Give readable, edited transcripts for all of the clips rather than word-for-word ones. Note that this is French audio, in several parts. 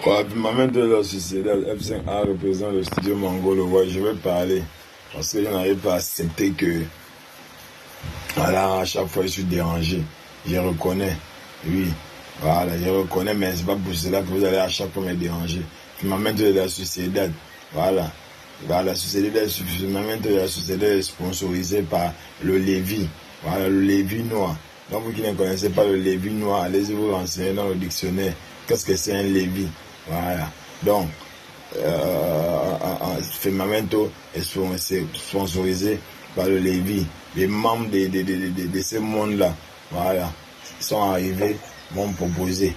Quoi, maman de la société F5A représente le studio Mongol. Ouais, je vais parler parce que je n'arrive pas à accepter que voilà, à chaque fois je suis dérangé. Je reconnais, oui, voilà, je reconnais, mais c'est pas pour cela que vous allez à chaque fois me déranger. Maman de la société, voilà. La société est sponsorisée par le Lévi. Voilà, le Lévi noir. Donc vous qui ne connaissez pas le Lévi noir, allez-y vous renseigner dans le dictionnaire. Qu'est-ce que c'est un Lévi? Voilà. Donc, Firmamento est sponsorisé par le Lévi. Les membres de ce monde-là, voilà, sont arrivés, m'ont proposé.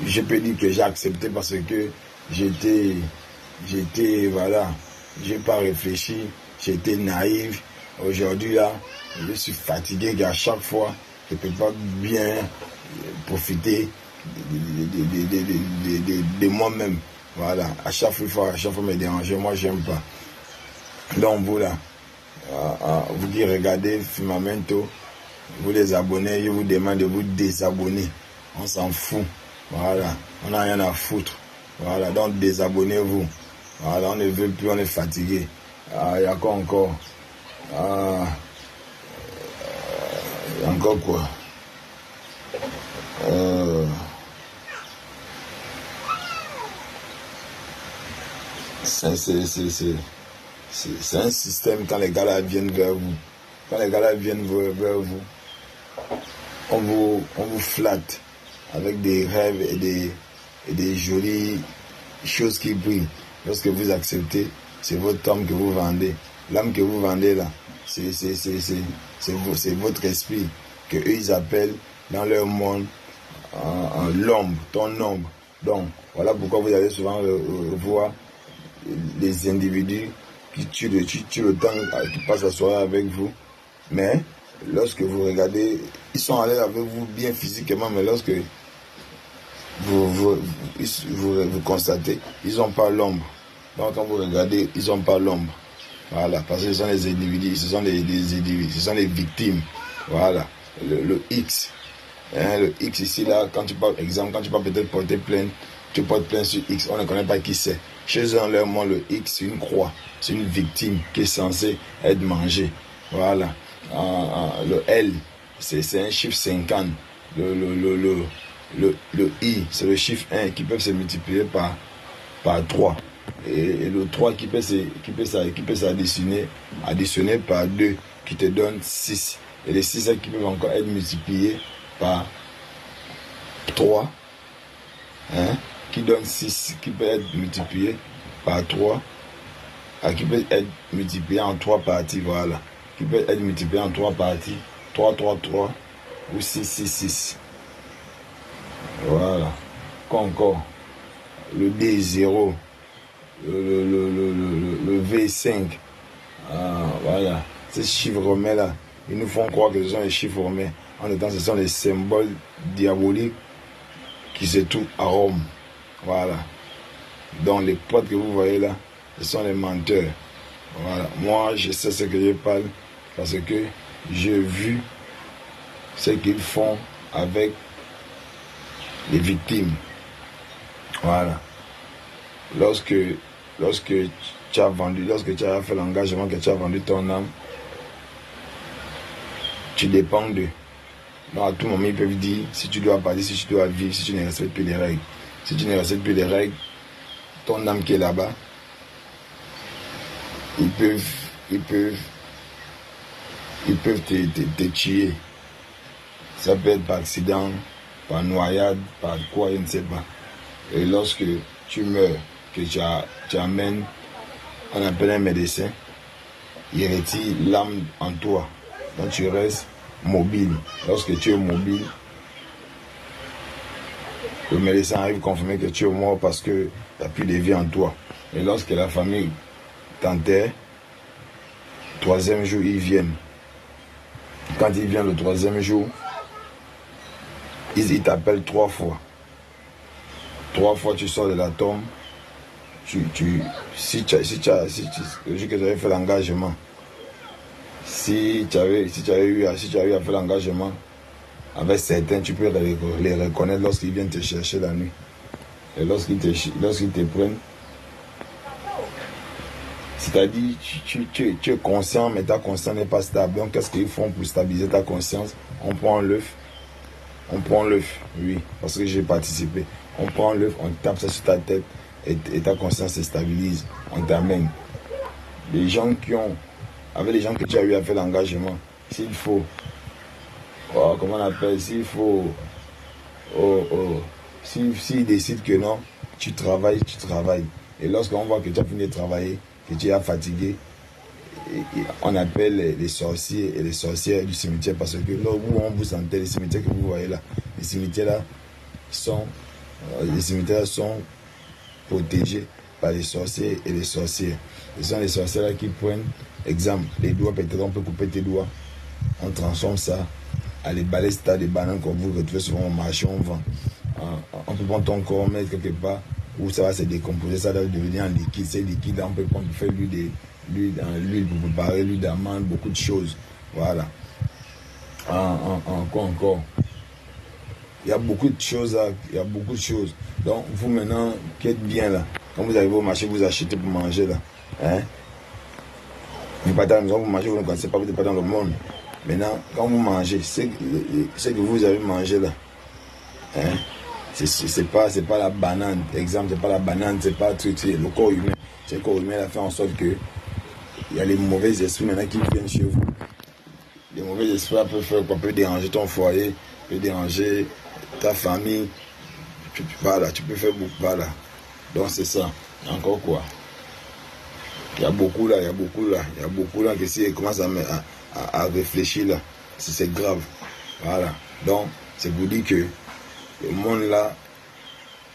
Je peux dire que j'ai accepté parce que j'étais, voilà, j'ai pas réfléchi, j'étais naïf. Aujourd'hui là, je suis fatigué qu'à chaque fois, je peux pas bien profiter de moi-même. Voilà, à chaque fois me déranger, moi j'aime pas. Donc voilà, vous qui regardez Firmamento, vous les abonnez, je vous demande de vous désabonner. On s'en fout. Voilà, on n'a rien à foutre. Voilà, donc désabonnez-vous. Voilà, on ne veut plus, on est fatigué. Il y a quoi encore? Il y a encore quoi? C'est un système quand les gars là viennent vers vous. Quand les gars là viennent vers vous, on vous flatte avec des rêves et des jolies choses qui brillent. Lorsque vous acceptez, c'est votre âme que vous vendez. L'âme que vous vendez là, c'est votre esprit que eux ils appellent dans leur monde l'ombre, ton ombre. Donc voilà pourquoi vous allez souvent voir les individus qui tuent le temps, qui passent la soirée avec vous. Mais lorsque vous regardez, ils sont allés avec vous bien physiquement, mais lorsque vous constatez, ils n'ont pas l'ombre. Donc quand vous regardez, ils n'ont pas l'ombre. Voilà, parce que ce sont les individus, ce sont des individus, ce sont les victimes. Voilà, le X. Hein, le X ici, là, quand tu parles, exemple, quand tu vas peut-être porter plainte, tu portes plainte sur X, on ne connaît pas qui c'est. Chez eux, en leur monde, le X, c'est une croix, c'est une victime qui est censée être mangée. Voilà. Le L, c'est un chiffre 50. Le I, c'est le chiffre 1 qui peut se multiplier par 3. Et le 3 qui peut s'additionner par 2, qui te donne 6. Et les 6 qui peuvent encore être multipliés par 3, hein, qui donne 6, qui peut être multiplié par 3, qui peut être multiplié en 3 parties, voilà. Qui peut être multiplié en 3 parties, 3, 3, 3, ou 6, 6, 6. Voilà. Encore, le D0, le V5, voilà. Ces chiffres romains là, ils nous font croire que ce sont les chiffres romains. En même temps, ce sont les symboles diaboliques qui se trouvent à Rome. Voilà. Donc les potes que vous voyez là, ce sont les menteurs. Voilà. Moi, je sais ce que je parle parce que j'ai vu ce qu'ils font avec les victimes. Voilà. Lorsque tu as fait l'engagement, que tu as vendu ton âme, tu dépends d'eux. Donc à tout moment, ils peuvent dire si tu dois partir, si tu dois vivre, si tu ne respectes plus les règles. Si tu ne respectes plus les règles, ton âme qui est là-bas, ils peuvent te tuer. Ça peut être par accident, par noyade, par quoi, je ne sais pas. Et lorsque tu meurs, que tu amènes, on appelle un médecin, il retire l'âme en toi. Donc tu restes mobile. Lorsque tu es mobile, le médecin arrive à confirmer que tu es mort parce que tu n'as plus de vie en toi. Et lorsque la famille t'enterre, 3e jour, ils viennent. Quand ils viennent le 3e jour, ils t'appellent 3 fois. 3 fois tu sors de la tombe. Si le jour que tu avais fait l'engagement, si tu avais eu à faire l'engagement, avec certains, tu peux les reconnaître lorsqu'ils viennent te chercher la nuit. Et lorsqu'ils te prennent, c'est-à-dire, tu es conscient, mais ta conscience n'est pas stable. Donc, qu'est-ce qu'ils font pour stabiliser ta conscience? On prend l'œuf. On prend l'œuf, oui, parce que j'ai participé. On prend l'œuf, on tape ça sur ta tête et ta conscience se stabilise. On t'amène. Les gens avec les gens que tu as eu à faire l'engagement, s'il faut, comment on appelle, s'il faut, s'ils décident que non, tu travailles. Et lorsqu'on voit que tu as fini de travailler, que tu es fatigué, on appelle les sorciers et les sorcières du cimetière, parce que là où on vous sentait, les cimetières que vous voyez là, les cimetières là sont protégés par les sorciers et les sorcières. Ce sont les sorcières là qui prennent, exemple, les doigts, peut-être on peut couper tes doigts, on transforme ça à les balais des bananes qu'on vous retrouve souvent au marché, on vend. On peut prendre ton corps, mettre quelque part où ça va se décomposer, ça va devenir un liquide. C'est liquide, on peut prendre, faire l'huile pour préparer, l'huile d'amande, beaucoup de choses. Voilà. Encore. Il y a beaucoup de choses Donc, vous maintenant, qui êtes bien là, quand vous arrivez au marché, vous achetez pour manger là. Hein? Vous n'êtes pas dans la maison, vous mangez, vous ne connaissez pas, vous n'êtes pas dans le monde. Maintenant, quand vous mangez, c'est que vous avez mangé là. Hein? C'est pas la banane, exemple, c'est pas la banane, c'est pas tout, c'est le corps humain. C'est le corps humain a fait en sorte que il y a les mauvais esprits maintenant qui viennent chez vous. Les mauvais esprits peuvent déranger ton foyer, peuvent déranger ta famille. Voilà, tu peux faire beaucoup, voilà. Donc c'est ça. Encore quoi? Il y a beaucoup là que si elle commence à réfléchir là, c'est grave. Voilà. Donc, c'est pour dire que le monde là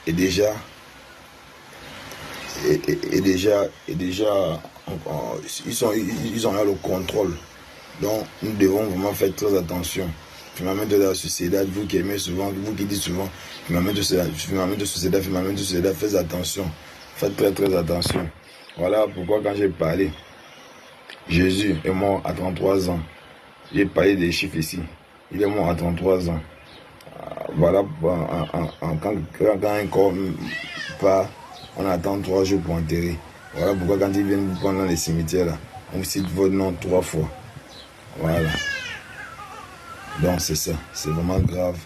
est déjà ils ont là le contrôle. Donc nous devons vraiment faire très attention. Finalement de la société, vous qui aimez souvent, vous qui dites souvent, finalement de société, faites attention. Faites très attention. Voilà pourquoi quand j'ai parlé, Jésus est mort à 33 ans. J'ai parlé des chiffres ici. Il est mort à 33 ans. Voilà, quand un corps part, on attend 3 jours pour enterrer. Voilà pourquoi quand ils viennent vous prendre dans les cimetières, là, on cite votre nom 3 fois. Voilà. Donc c'est ça, c'est vraiment grave.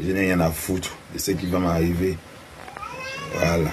Je n'ai rien à foutre de ce qui va m'arriver. Voilà.